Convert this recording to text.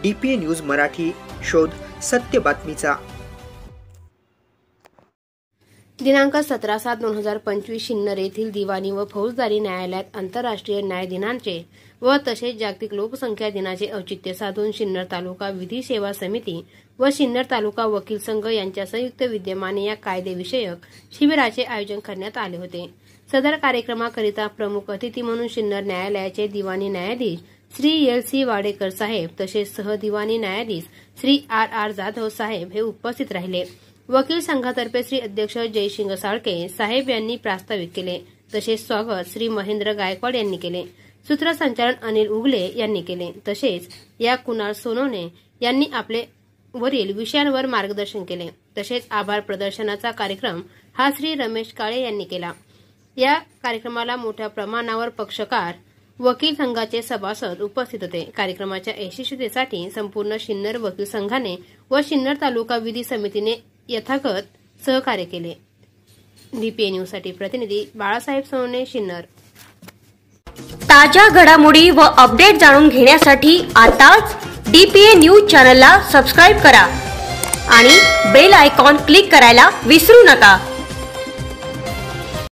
DPA news Marathi, शोध सत्य बातमीचा। दिनांक 17/7/2025 सिन्नर येथील दिवाणी व फौजदारी न्यायालयात आंतरराष्ट्रीय न्याय दिनाचे व तसेच जागतिक लोकसंख्या दिनाचे औचित्य साधून सिन्नर तालुका विधी सेवा समिती व सिन्नर तालुका वकील संघ यांच्या संयुक्त विद्यमाने या कायदेविषयक शिबिराचे आयोजन करण्यात आले होते। सदर कार्यक्रमाकरिता प्रमुख अतिथी म्हणून सिन्नर न्यायालयाचे दिवाणी न्यायाधीश श्री LC वाडेकर साहेब तसेच सहदिवाणी न्यायाधीश श्री RR जाधव साहेब हे उपस्थित राहिले। वकील संघातर्फे श्री अध्यक्ष जयसिंग साळके साहेब यांनी प्रास्ताविक केले, तसेच स्वागत श्री महेंद्र गायकवाड यांनी केले। सूत्रसंचालन अनिल उगले यांनी केले, तसेच या कुणाल सोनवणे यांनी आपले वरील विषयांवर मार्गदर्शन केले। तसेच आभार प्रदर्शनाचा कार्यक्रम हा श्री रमेश काळे यांनी केला। या कार्यक्रमाला मोठ्या प्रमाणावर पक्षकार वकील संघाचे सभासद उपस्थित होते। कार्यक्रमाच्या यशस्वीतेसाठी संपूर्ण सिन्नर वकील संघाने व सिन्नर तालुका विधी समितीने यथागत सहकार्य केले। DPA न्यूज साठी प्रतिनिधी बाळासाहेब सोनवणे, सिन्नर। ताज्या घडामोडी व अपडेट जाणून घेण्यासाठी आताच DPA न्यूज चॅनलला सबस्क्राइब करा आणि बेल आयकॉन क्लिक करायला विसरू नका।